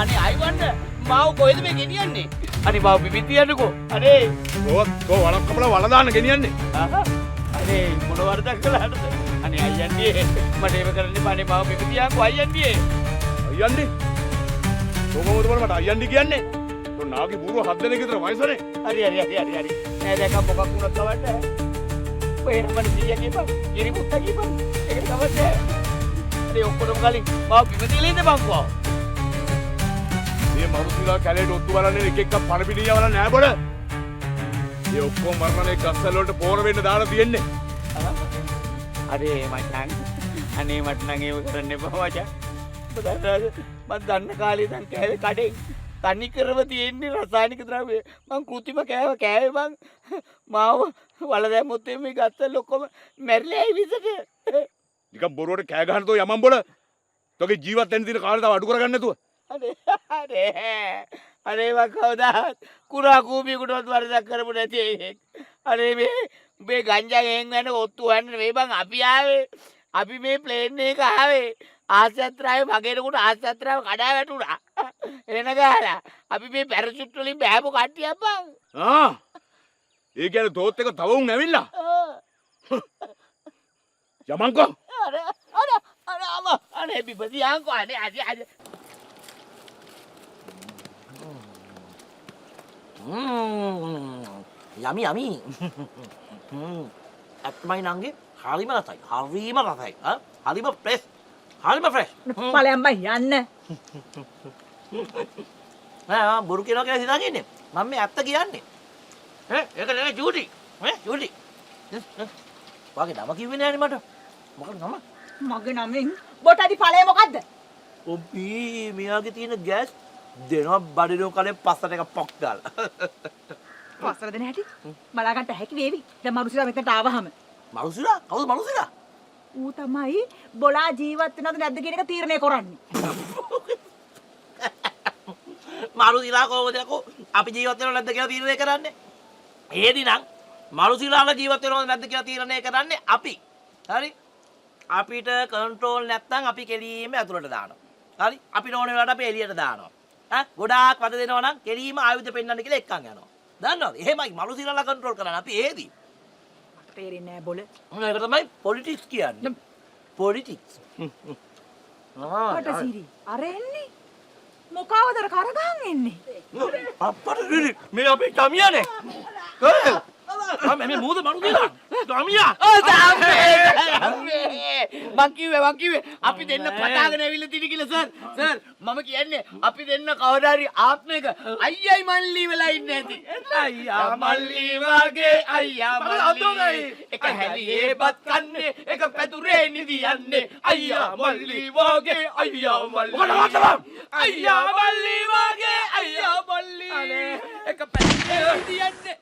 අනේ අයිවන්න මාව කොහෙද මේ ගෙනියන්නේ? අනේ මාව පිපිතියන්නකෝ. අනේ කෝ වලක් කපලා වල දාන්න ගෙනියන්නේ. අනේ මොන වරදක් කළාද? අනේ අයියන්ඩියේ මට ඒව කරන්න එපා. අනේ මාව පිපිතියන්කෝ අයියන්ඩියේ. අයියන්ඩි. කොහොමද මට අයියන්ඩි කියන්නේ? තෝ නාගේ බුරුව 7 දෙනෙක් විතර වයසනේ. හරි. නෑ දැන් මොකක් වුණත් කවන්න. ඔය මම සීයා කියපන්. ඉරිමුත්තා කියපන්. ඒක තමයි. අනේ ඔක්කොම කලින් මාව පිපිතියලා ඉඳපන්කෝ. මේ මරුසිලා කැලේට ඔත්තු බලන්නේ එක එකක් පණ පිටිය වල නෑ බොල. මේ ඔක්කොම මරණනේ ගස්සල් වලට පෝර වෙන්න දාලා තියෙන්නේ. අනේ අනේ මට නම් ඒක කරන්න එපා මචං. මම දන්න කාලේ දැන් කෑවේ කඩේ තනි කරව තියෙන්නේ රසායනික ද්‍රව්‍ය. මං කෘතිම කෑවේ මං මාව වල දැම්මොත් මේ ගස්සල් ඔක්කොම මැරිලා ඇයි විසට. නිකන් බොරුවට කෑ ගහන තෝ යමන් බොල. තෝගේ ජීවත් වෙන්න තියෙන කාලේ තව අඩු කරගන්න නැතුව. අනේ මං කවදාවත් කුරා කූඹියකටවත් වරදක් කරපු නැති එකෙක්. අනේ මේ ගංජා ගෙන් යන ඔත්තු හොයන්න මේ බං අපි මේ ප්ලේන් එක ආවේ ආසත්‍රාවේ මගේනකොට ආසත්‍රාව කඩා වැටුණා. එන ගහලා අපි මේ පැරෂුට් වලින් බෑපු කට්ටියක් බං. ඒ කියන්නේ තෝත් එක තව උන් ඇවිල්ලා. යමන්කෝ. අනේ පිපතියන්කෝ අනේ යමි ඇත්මයි නංගේ හරිම රසයි හරිම ෆ්‍රෙෂ් හරිම ෆ්‍රෙෂ් ඵලයන් බයි යන්න නෑ බොරු කියනවා කියලා හිතාගෙන ඉන්නේ මම මේ ඇත්ත කියන්නේ ඒක නෙවෙයි ජූටි ජූටි වාගේ නම කිව්වේ නෑනේ මට මොකද නම මගේ නමින් බොටඩි ඵලය මොකද්ද ඔබි මෙයාගේ තියෙන ගෑස් දෙනවා බඩිනෝ කලේ පස්සට එක පොක් දාලා පස්සට දෙන හැටි බලා ගන්න හැකි වේවි දැන් මරුසිලා මෙතනට ආවහම මනුසිලා කවුද මනුසිලා ඌ තමයි බොලා ජීවත් වෙනවද නැද්ද කියන එක තීරණය කරන්නේ මනුසිලා කොහොමද අපි ජීවත් වෙනවද නැද්ද කියලා තීරණය කරන්නේ එහෙදිනම් මනුසිලාලා ජීවත් වෙනවද නැද්ද කියලා තීරණය කරන්නේ අපි හරි අපිට කන්ට්‍රෝල් නැත්නම් අපි කෙලීම ඇතුළට දානවා හරි අපිට ඕන වෙලාවට අපි එළියට දානවා ගොඩාක් වද දෙනවා නම් කෙලීම ආයුධ පෙන්වන්න කියලා එක්කන් යනවා. දන්නවද? එහෙමයි මනුසිරලා කන්ට්‍රෝල් කරන්න අපි ඒදී. මට තේරෙන්නේ නැහැ බොල. ඒක තමයි පොලිටික්ස් කියන්නේ. පොලිටික්ස්. කොටසිරි. අර එන්නේ. මොකවදර කරගහන් එන්නේ. අප්පට රිරි මේ අපේ ගමියානේ. මේ මූද මනුසිරලා. ගමියා. මං කිව්වේ අපි දෙන්න පටාගෙන ඇවිල්ලා තිනි කියලා සර් මම කියන්නේ අපි දෙන්න කවදා හරි ආත්මයක අයියයි මල්ලි වෙලා ඉන්නේ නැති අයියා මල්ලි වගේ අයියා මල්ලි එක හැලියේ බත් කන්නේ එක පැතුරේ නිදියන්නේ අයියා මල්ලි වගේ අයියා මල්ලි අයියා මල්ලි වගේ අයියා මල්ලි එක පැතුරේ නිදියන්නේ